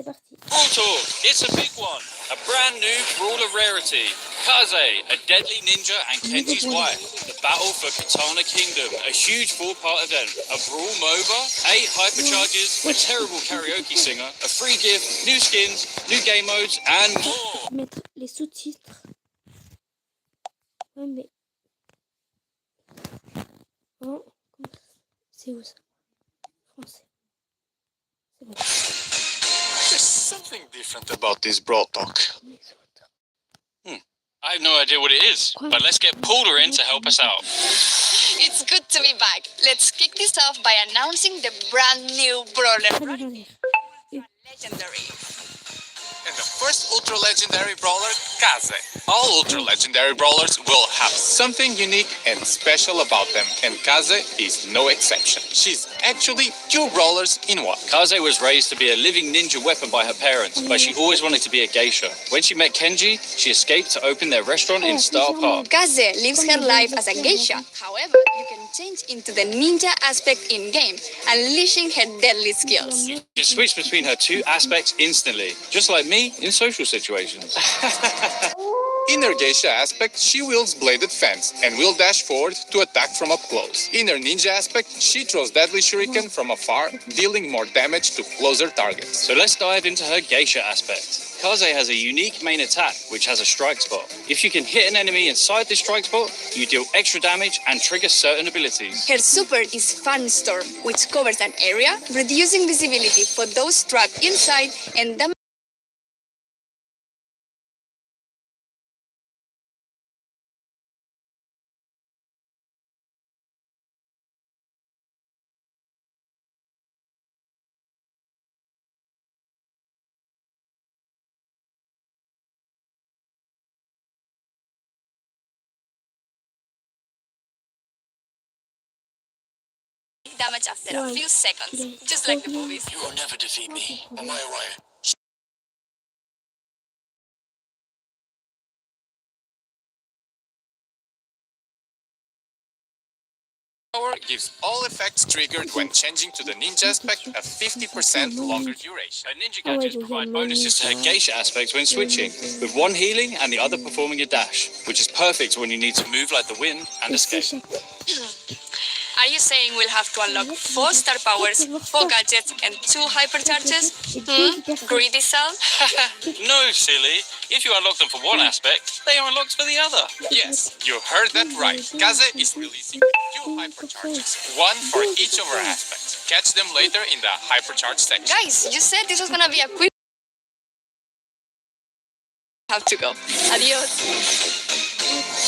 c'est parti. Brawl Talk, it's a big one. A brand new brawler rarity. Kaze, a deadly ninja and Kenji's wife. The battle for Katana Kingdom, a huge four-part event. A Brawl MOBA, 8 hypercharges, a terrible karaoke singer, a free gift, new skins, new game modes, and more. Mettre les sous-titres. Ouais, mais... Oh, c'est où ça? Français. C'est bon. There's something different about this Brawl Talk. I have no idea what it is, but let's get Paula in to help us out. It's good to be back. Let's kick this off by announcing the brand new brawler. Legendary. And the first Ultra Legendary Brawler, Kaze. All Ultra Legendary Brawlers will have something unique and special about them, and Kaze is no exception. She's actually 2 brawlers in one. Kaze was raised to be a living ninja weapon by her parents, but she always wanted to be a geisha. When she met Kenji, she escaped to open their restaurant in Star Park. Kaze lives her life as a geisha. However, you can change into the ninja aspect in-game, unleashing her deadly skills. You can switch between her 2 aspects instantly, just like me in social situations. In her geisha aspect, she wields bladed fans and will dash forward to attack from up close. In her ninja aspect, she throws deadly shuriken from afar, dealing more damage to closer targets. So let's dive into her geisha aspect. Kaze has a unique main attack, which has a strike spot. If you can hit an enemy inside this strike spot, you deal extra damage and trigger certain abilities. Her super is Fan Storm, which covers an area, reducing visibility for those trapped inside and damage. Damage after a few seconds, just like the movies. You will never defeat me. Am I right? Power gives all effects triggered when changing to the ninja aspect a 50% longer duration. Her ninja gadgets provide bonuses to her geisha aspect when switching, with one healing and the other performing a dash, which is perfect when you need to move like the wind and escape. Are you saying we'll have to unlock 4 star powers, 4 gadgets, and 2 hypercharges? Greedy cell? No, silly. If you unlock them for one aspect, they are unlocked for the other. Yes, you heard that right. Kaze is releasing 2 hypercharges, 1 for each of her aspects. Catch them later in the hypercharge section. Guys, you said this was gonna be a quick... Have to go. Adios.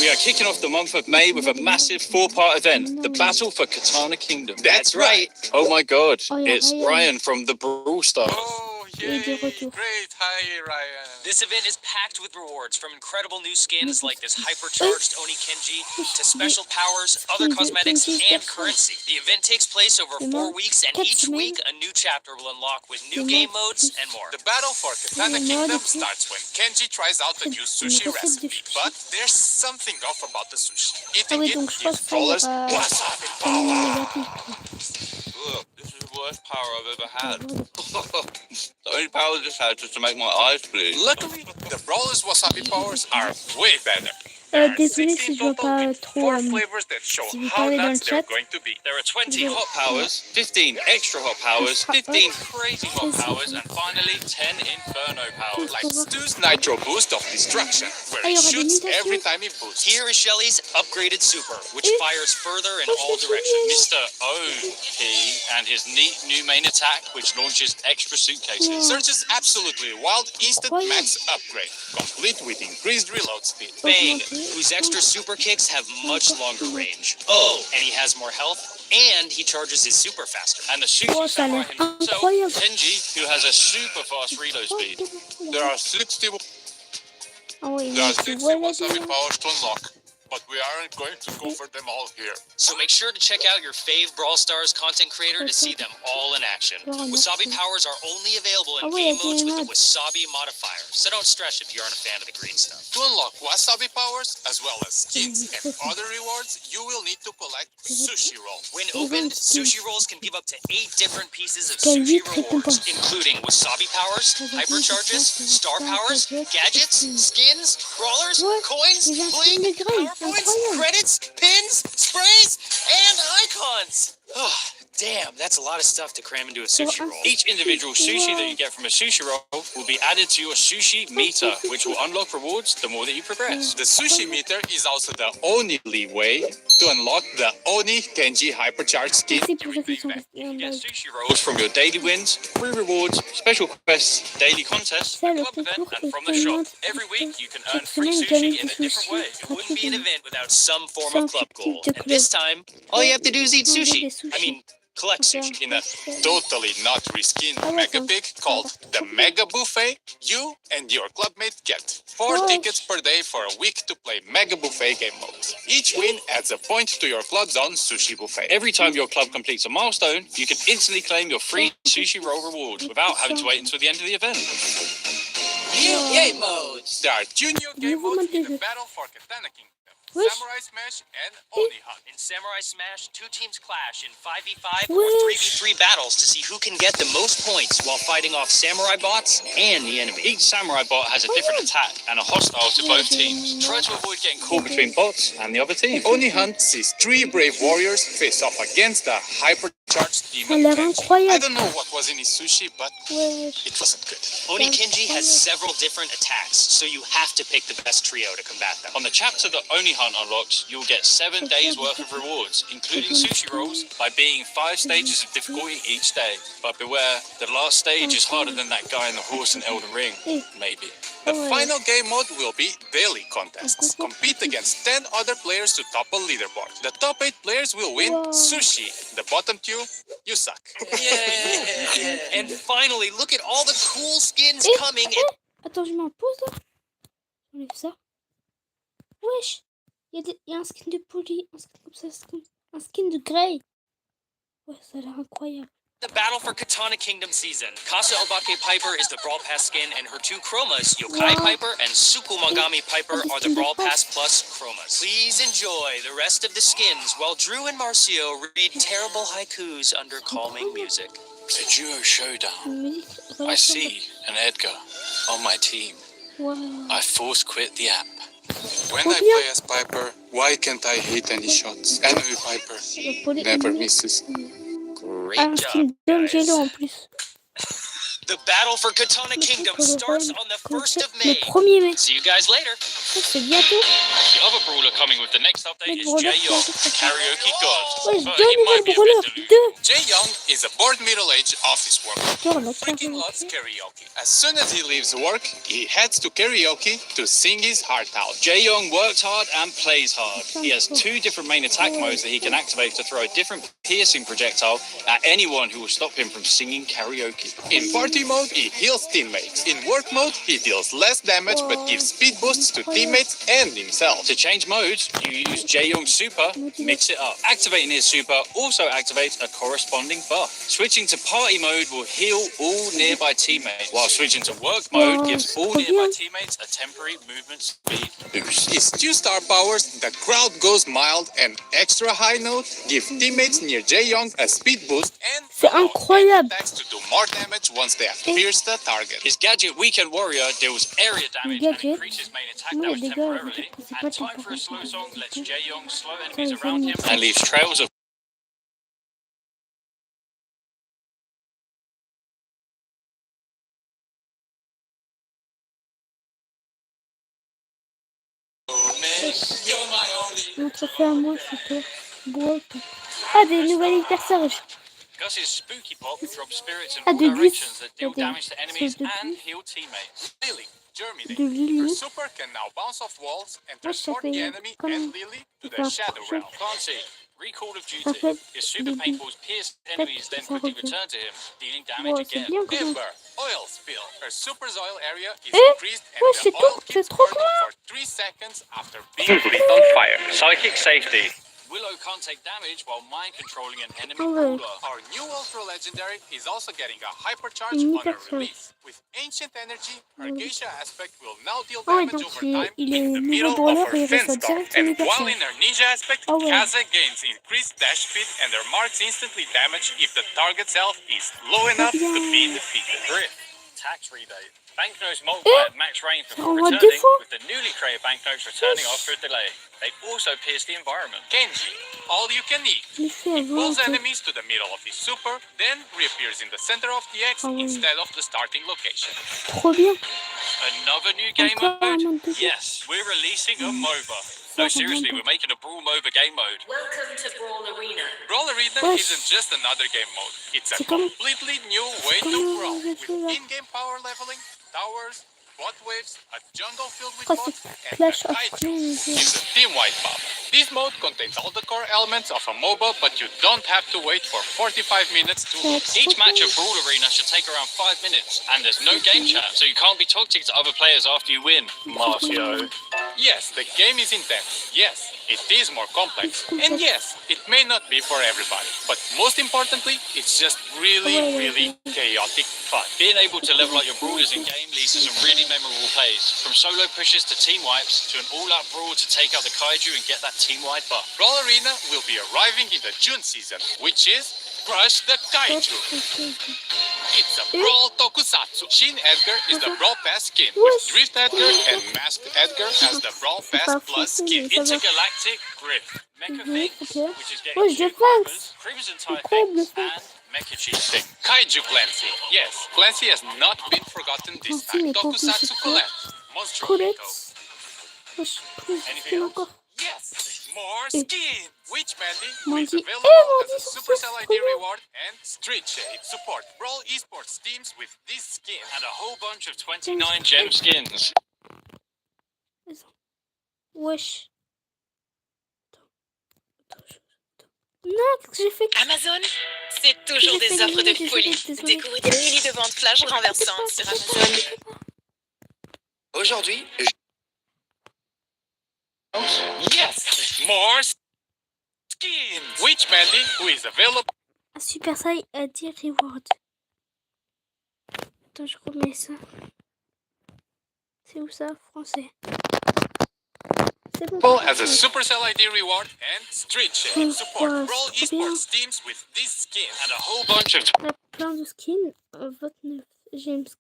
We are kicking off the month of May with a massive 4-part event, the Battle for Katana Kingdom. That's right. Oh my god, Oh, yeah, it's Ryan. Brian from the Brawl Stars. Oh, Et de yay. retour. Great. Hi, Ryan. This event is packed with rewards, from incredible new skins like this hypercharged Oni Kenji to special powers, other cosmetics, and currency. The event takes place over 4 weeks, and each week a new chapter will unlock with new game modes and more. The battle for Katana Kingdom starts when Kenji tries out the new sushi recipe. But there's something off about the sushi. Ah Eating oui, it donc je pense gives qu'il y brawlers aura wasabi un power. négatif. Ugh, this is the worst power I've ever had. The only power this has is to make my eyes bleed. Luckily, the brawlers wasabi powers are way better. Désolé si je vois pas trop flavors that show si vous how parlez dans le nuts they're chat. going to be. There are 20 hot powers, 15 extra hot powers, 15 crazy hot powers, and finally 10 inferno powers. Like Stu's Nitro Boost of Destruction, where he shoots every time he boosts. Here is Shelly's upgraded super, which fires further in all directions. Mr. OP and his neat new main attack, which launches extra suitcases. Surge's absolutely wild instant max upgrade, complete with increased reload speed. Bang, whose extra super kicks have much longer range. Oh, and he has more health, and he charges his super faster. And the sushi Oh, ça a samurai l'air himself, incroyable. Kenji, who has a super fast reload speed. There are 60 Ah oui, There are tu 60 vois la wasabi vidéo. powers to unlock. but we aren't going to go for them all here. So make sure to check out your fave Brawl Stars content creator to see them all in action. Wasabi powers are only available in game modes with the Wasabi modifier, so don't stress if you aren't a fan of the green stuff. To unlock Wasabi powers, as well as skins and other rewards, you will need to collect sushi rolls. When opened, sushi rolls can give up to 8 different pieces of sushi rewards, including Wasabi powers, hypercharges, star powers, gadgets, skins, brawlers, coins, bling, power points, credits, pins, sprays, and icons. Oh, damn, that's a lot of stuff to cram into a sushi roll. Each individual sushi that you get from a sushi roll will be added to your sushi meter, which will unlock rewards the more that you progress. The sushi meter is also the only way to unlock the Oni Kenji hypercharged skin. You get sushi rolls from your daily wins, free rewards, special quests, daily contests, Ça, a le club event, concours and est from the shop. tellement Every week, you can earn Cette free semaine, sushi gagne in du a different way. sushi. It wouldn't be an event without some form C'est un of club petit goal. de And this club. time, all you have to do is eat Manger sushi. des sushis. I mean, collect sushi. In a totally not risky Ah ouais, mega c'est un pick petit called peu. the Mega Buffet, you and your clubmate get 4 Oh. tickets per day for a week to play Mega Buffet game modes. Each win adds a point to your club's own sushi buffet. Every time your club completes a milestone, you can instantly claim your free sushi roll rewards without having to wait until the end of the event. New game modes. There are 2 new game Nouveau modes in mode de the jeu. Battle for Katana Kingdom. Wesh. Samurai Smash and Oni Hunt. In Samurai Smash, 2 teams clash in 5v5 or Wesh. 3v3 battles to see who can get the most points while fighting off samurai bots and the enemy. Each samurai bot has a different attack and are hostile to both teams. Try to avoid getting caught between bots and the other team. Oni Hunt sees 3 brave warriors face off against the hypercharged Ça a demon l'air Kenji. I incroyable. don't know what was in his sushi, but Wesh. it wasn't good. Oni Kenji has several different attacks, so you have to pick the best trio to combat them. On the chapter that Oni Hunt unlocks, you'll get 7 days worth of rewards, including sushi rolls, by beating 5 stages of difficulty each day. But beware, the last stage is harder than that guy in the horse in Elden Ring. Maybe. The final game mode will be daily contests. Compete against 10 other players to top a leaderboard. The top 8 players will win sushi. The bottom 2, you suck. Yeah. And finally, look at all the cool skins coming. Attends, je mets en pause là. J'enlève ça. Wesh. Il y a un skin de poli, un skin comme ça, un skin de Grey. Ouais, ça a l'air incroyable. The Battle for Katana Kingdom season. Kasa Obake Piper is the Brawl Pass skin, and her 2 chromas, Yokai Piper and Sukumagami Piper, are the Brawl Pass Plus chromas. Please enjoy the rest of the skins while Drew and Marcio read terrible haikus under calming music. The duo showdown. I see an Edgar on my team. Wow. I force quit the app. When I play as Piper, why can't I hit any shots? Enemy Piper Le poli never misses. Great un job, skin d'homme guys. gélo en plus. The Battle for Katana Kingdom starts on the 1st of May. Le 1er mai. See you guys later. C'est bientôt. The other brawler coming with the next update is Brawler, Jae-Young, Karaoke God. Ouais, But deux he might nouvelles be a brawlers. bit deluded. 2. Jae Young is a bored middle-aged office worker. Genre la Freaking loves karaoké. karaoke. As soon as he leaves work, he heads to karaoke to sing his heart out. Jae-Young works hard and plays hard. He has 2 different main attack modes that he can activate to throw a different piercing projectile at anyone who will stop him from singing karaoke. In party mode, he heals teammates. In work mode, he deals less damage but gives speed boosts to teammates and himself. To change modes, you use Jae-Young's super, mix it up. Activating his super also activates a corresponding buff. Switching to party mode will heal all nearby teammates, while switching to work mode gives all nearby teammates a temporary movement speed boost. His 2-star powers, the crowd goes mild and extra high note, give teammates near Jae Young a speed boost and C'est incroyable. attacks to do more damage once they have pierced the target. His gadget Weekend Warrior deals area damage and Gadget. increases main attack Moi, damage les gars, temporarily. c'est pas And tant Time for a Slow Song lets important. Jae-Young slow Ça, enemies les around him ennemis. and leaves trails of Notre fait à moi, c'est toi. Brawl. Ah, des nouvelles personnages. Gus's Spooky Pop drops spirits in Ah, all de Gus. directions that deal Il y a des damage to enemies sortes de and Gus. heal teammates. Lily, Germany. De Lily. Your super can now bounce off walls and Moi, ça transport fait the enemy comme and Lily to il fait the un Shadow crochet. Realm. Clancy, Recall of Ça Duty. fait His super début. paintballs pierce enemies, then ça quickly revient. return to him, dealing damage Ouais, c'est again. bien quand même. Timber, oil spill. Her super oil area is Eh, increased and ouais, the c'est oil tout, keeps c'est trop burning cool. for 3 seconds after being lit on fire. Psychic safety. Willow can't take damage while mind controlling an enemy Ah ouais. brawler. Our new Ultra Legendary is also getting a hypercharge Une on her hypercharge. release. With Ancient Energy, her Geisha aspect will now deal Ah ouais, damage donc over time il est in the niveau middle of brawler her et il fin reçoit star. direct une And while in hypercharge. her Ninja aspect, Ah ouais. Kaze gains increased dash speed and her marks instantly damage if the target's health is low enough to be defeated. Drift. Tax rebate. Banknotes multiply at max range before renvoie deux returning, fois. with the newly created banknotes returning after a delay. They also pierce the environment. Kenji, all you can eat. Il fait He pulls volonté. enemies to the middle of his super, then reappears in the center of the X Ah ouais. instead of the starting location. Trop bien. Another new game Encore un mode? mode de jeu. Yes, we're releasing a MOBA. No, seriously, we're making a Brawl MOBA game mode. Welcome to Brawl Arena. Brawl Arena Wesh. isn't just another game mode. It's a C'est comme- completely new way to comme brawl. le jeu, là. With in-game power leveling, towers, bot waves, a jungle filled with Oh, bots, c'est and Clash a of kaiju. Clans. It's a team-wide mob. This mode contains all the core elements of a MOBA, but you don't have to wait for 45 minutes to lose. Each match of Brawl Arena should take around 5 minutes, and there's no game chat, so you can't be toxic to other players after you win. Marcio. Yes, the game is intense. Yes, it is more complex. And yes, it may not be for everybody. But most importantly, it's just really, really chaotic fun. Being able to level up your brawlers in game leads to some really memorable plays, from solo pushes to team wipes to an all-out brawl to take out the kaiju and get that team-wide buff. Brawl Arena will be arriving in the June season, which is Crush the Kaiju. It's a Brawl Tokusatsu. Shin Edgar is the Brawl Pass skin, with Drift Edgar and Masked Edgar as the Brawl Pass Plus skin. Intergalactic Grip, Mecha Mhm, Things, ok. which is Ouais, getting je two pense. Cobras, Crimson Tide Incroyable, Things, ça. and Mecha Cheat Thing. Kaiju Clancy. Yes, Clancy has not been forgotten this Clancy, time. mais Clancy, Tokusatsu c'est quoi? Colette. Monstro Colette. Nico. Wesh, plus de Anything skins else? encore. Yes, more Eh. skins. Witch Mandy Mandy. is available Eh, Mandy, as a c'est Supercell trop ID bien. reward and Street Shade support Brawl esports teams with this skin. And a whole bunch of 29 gem skins. Wesh. Non, qu'est-ce que j'ai fait? Amazon, c'est toujours J'ai fait des offres de désolé, folie. désolé. Découvrez des milliers de ventes flash renversantes sur Amazon. Aujourd'hui, Yes, more skins. Witch Mandy, who is available. Ah, Super Saiyan ID Reward. Attends, je remets ça. C'est où ça? Français. C'est bon. As a Supercell ID reward and Street Shade support Ouais, Brawl c'est trop bien. esports teams with this skin. And a whole bunch of On a plein de skins. 29. J'ai une skin.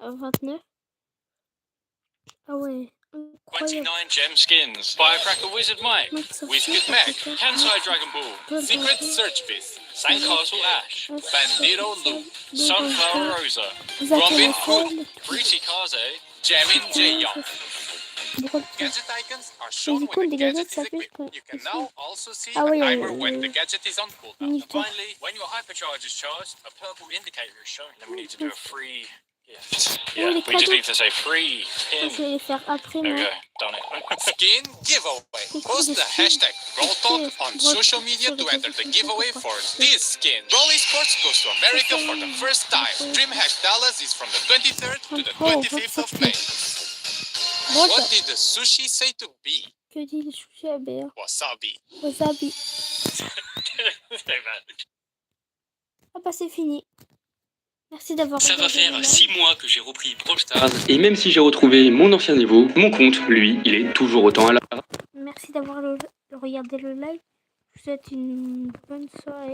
29. Ah ouais. Incroyable. 29 gem skins. Firecracker Wizard Mike. Mec, ça Whisket fait Mac, ça. Kansai Dragon Ball. Secret Search Beast, Sandcastle Ash. Bandito Lou, Sunflower Rosa. Vous appelez Robin ça Hood, le- Pretty Kaze. Jamin J. Young. Brawl. Gadget icons are shown icônes when the des gadget gadgets is s'affichent equipped. quand You can ils now sont- also see Ah a oui, timer when the gadget is on cooldown. Nickel. Finally, when your hypercharge is charged, a purple indicator is shown. Then we need to do a free gift. les Yeah, we just cadeaux. need to say free Je pin. vais les faire après There we moi. go, done it. Skin giveaway. Post the hashtag BrawlTalk on social media to enter the giveaway for this skin. Brawl Esports goes to America for the first time. DreamHack Dallas is from the 23rd to the 25th of May. Brawl. What did the sushi say to B? Que dit le sushi à BR? Wasabi. Wasabi. So bad. Ah bah c'est fini. Merci d'avoir Ça va regardé le faire live. 6 mois que j'ai repris Brawl Stars, et même si j'ai retrouvé mon ancien niveau, mon compte, lui, il est toujours autant à la. Merci d'avoir regardé le live. Je vous souhaite une bonne soirée.